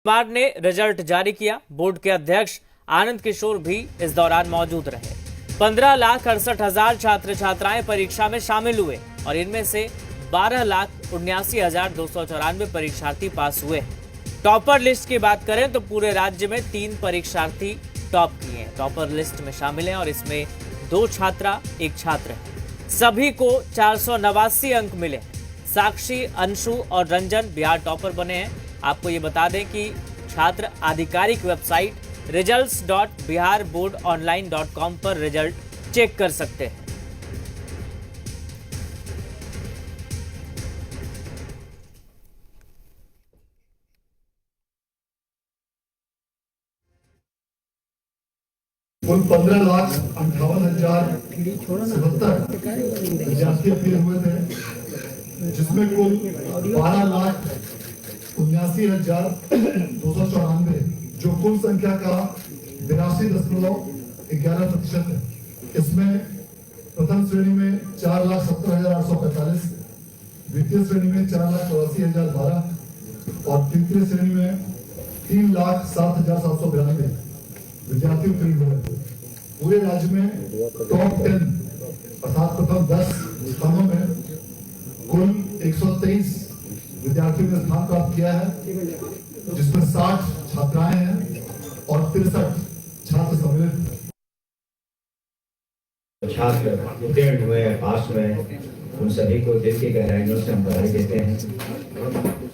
कुमार ने रिजल्ट जारी किया। बोर्ड के अध्यक्ष आनंद किशोर भी इस दौरान मौजूद रहे। 15,68,000 छात्र छात्राएं परीक्षा में शामिल हुए और इनमें से 12,79,294 परीक्षार्थी पास हुए। टॉपर लिस्ट की बात करें तो पूरे राज्य में 3 परीक्षार्थी टॉप किए हैं। टॉपर लिस्ट में शामिल हैं और इसमें 2 छात्रा 1 छात्र है। सभी को 489 अंक मिले। साक्षी, अंशु और रंजन बिहार टॉपर बने हैं। आपको ये बता दें कि छात्र आधिकारिक वेबसाइट results.biharboardonline.com पर रिजल्ट चेक कर सकते हैं। कुल 15,58,077 विद्यार्थी अपील हुए थे, जिसमें कुल 12,79,294 जो कुल संख्या का 82.11% है। इसमें प्रथम श्रेणी में 4,70,845, द्वितीय श्रेणी में 4,84,012 और तृतीय श्रेणी में 3,07,792 विद्यार्थी उत्तीर्ण हुए। पूरे राज्य में टॉप 10 अर्थात प्रथम 10 स्थानों में कुल 123 विद्यार्थियों ने स्थान प्राप्त किया है, जिसमें 60 छात्राएं हैं और 63 छात्र सम्मिलित हैं। छात्र उत्तीर्ण हुए हैं, पास हुए हैं, उन सभी को दिल की गहराइयों से हम बधाई देते हैं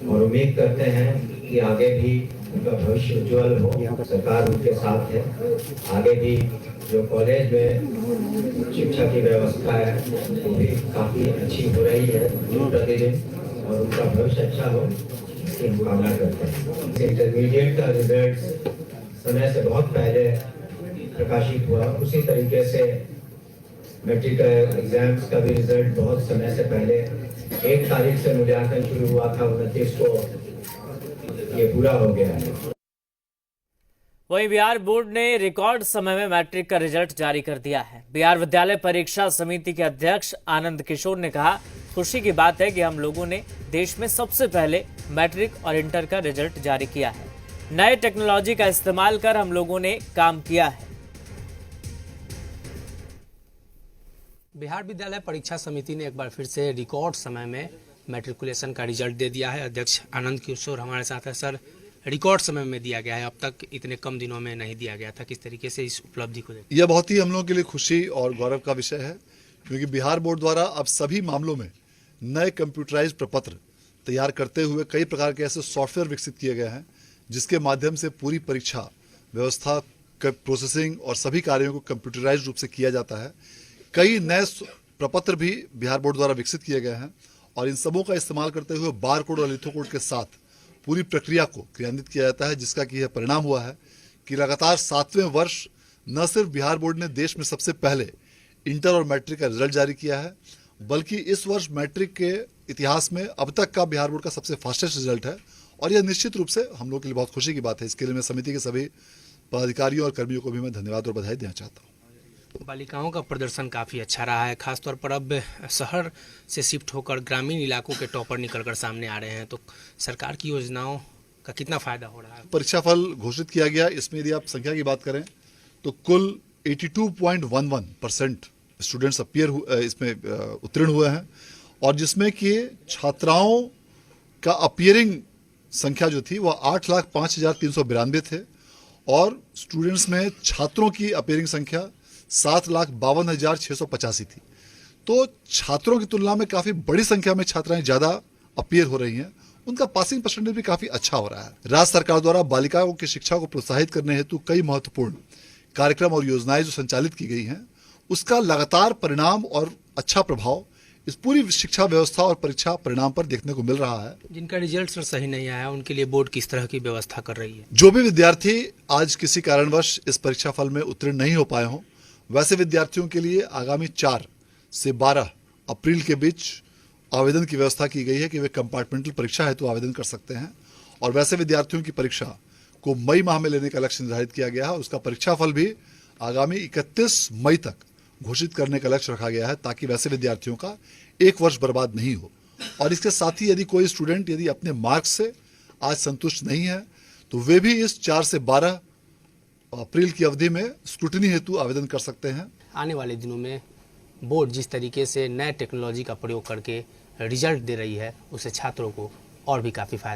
और उम्मीद करते हैं कि आगे भी उनका भविष्य उज्जवल हो। सरकार उनके साथ है। आगे भी जो कॉलेज में शिक्षा की व्यवस्था है वो भी काफ़ी अच्छी हो रही है प्रतिदिन और उनका भविष्य अच्छा हो, इसकी हम कामना करते हैं। इंटरमीडिएट का रिजल्ट समय से बहुत पहले प्रकाशित हुआ, उसी तरीके से मैट्रिक एग्जाम्स का भी रिजल्ट बहुत समय से पहले 1 तारीख से मूल्यांकन शुरू हुआ था, 29 को ये पूरा हो गया है। वहीं बिहार बोर्ड ने रिकॉर्ड समय में मैट्रिक का रिजल्ट जारी कर दिया है। बिहार विद्यालय परीक्षा समिति के अध्यक्ष आनंद किशोर ने कहा, खुशी की बात है कि हम लोगों ने देश में सबसे पहले मैट्रिक और इंटर का रिजल्ट जारी किया है। नए टेक्नोलॉजी का इस्तेमाल कर हम लोगों ने काम किया है। बिहार विद्यालय परीक्षा समिति ने एक बार फिर से रिकॉर्ड समय में मैट्रिकुलेशन का रिजल्ट दे दिया है। अध्यक्ष आनंद किशोर हमारे साथ है। सर, रिकॉर्ड समय में दिया गया है, अब तक इतने कम दिनों में नहीं दिया गया था। किस तरीके से इस उपलब्धि को देखते हैं? यह बहुत ही हम लोगों के लिए खुशी और गौरव का विषय है, क्योंकि बिहार बोर्ड द्वारा अब सभी मामलों में नए कंप्यूटराइज्ड प्रपत्र तैयार करते हुए कई प्रकार के ऐसे सॉफ्टवेयर विकसित किए गए हैं, जिसके माध्यम से पूरी परीक्षा व्यवस्था प्रोसेसिंग और सभी कार्यों को कंप्यूटराइज्ड रूप से किया जाता है। कई नए प्रपत्र भी बिहार बोर्ड द्वारा विकसित किए गए हैं और इन सबों का इस्तेमाल करते हुए बार कोड और लिथो कोड के साथ पूरी प्रक्रिया को क्रियान्वित किया जाता है, जिसका कि यह परिणाम हुआ है कि लगातार 7वें वर्ष न सिर्फ बिहार बोर्ड ने देश में सबसे पहले इंटर और मैट्रिक का रिजल्ट जारी किया है, बल्कि इस वर्ष मैट्रिक के इतिहास में अब तक का बिहार बोर्ड का सबसे फास्टेस्ट रिजल्ट है और यह निश्चित रूप से हम लोग के लिए बहुत खुशी की बात है। इसके लिए मैं समिति के सभी पदाधिकारियों और कर्मियों को भी मैं धन्यवाद और बधाई देना चाहता हूँ। बालिकाओं का प्रदर्शन काफ़ी अच्छा रहा है, खासतौर पर अब शहर से शिफ्ट होकर ग्रामीण इलाकों के टॉपर निकलकर सामने आ रहे हैं, तो सरकार की योजनाओं का कितना फायदा हो रहा है? परीक्षाफल घोषित किया गया, इसमें यदि आप संख्या की बात करें तो कुल 82.11% स्टूडेंट्स इसमें उत्तीर्ण हुए हैं और जिसमें कि छात्राओं का अपीयरिंग संख्या जो थी वह 8,05,392 थे और स्टूडेंट्स में छात्रों की अपीयरिंग संख्या 7,52,685 थी। तो छात्रों की तुलना में काफ़ी बड़ी संख्या में छात्राएं ज़्यादा अपीयर हो रही हैं, उनका पासिंग परसेंटेज भी काफ़ी अच्छा हो रहा है। राज्य सरकार द्वारा बालिकाओं की शिक्षा को प्रोत्साहित करने हेतु कई महत्वपूर्ण कार्यक्रम और योजनाएं जो संचालित की गई हैं, उसका लगातार परिणाम और अच्छा प्रभाव इस पूरी शिक्षा व्यवस्था और परीक्षा परिणाम पर देखने को मिल रहा है। जिनका रिजल्ट सर सही नहीं आया, उनके लिए बोर्ड किस तरह की व्यवस्था कर रही है? जो भी विद्यार्थी आज किसी कारणवश इस परीक्षा फल में उत्तीर्ण नहीं हो पाए हों, वैसे विद्यार्थियों के लिए आगामी 4 से 12 अप्रैल के बीच आवेदन की व्यवस्था की गई है कि वे कंपार्टमेंटल परीक्षा हेतु आवेदन कर सकते हैं और वैसे विद्यार्थियों की परीक्षा को मई माह में लेने का लक्ष्य निर्धारित किया गया है और उसका परीक्षा फल भी आगामी 31 मई तक घोषित करने का लक्ष्य रखा गया है, ताकि वैसे विद्यार्थियों का 1 वर्ष बर्बाद नहीं हो। और इसके साथ ही यदि कोई स्टूडेंट यदि अपने मार्क्स से आज संतुष्ट नहीं है तो वे भी इस 4 से 12 अप्रैल की अवधि में स्क्रूटनी हेतु आवेदन कर सकते हैं। आने वाले दिनों में बोर्ड जिस तरीके से नए टेक्नोलॉजी का प्रयोग करके रिजल्ट दे रही है, उससे छात्रों को और भी काफ़ी फायदा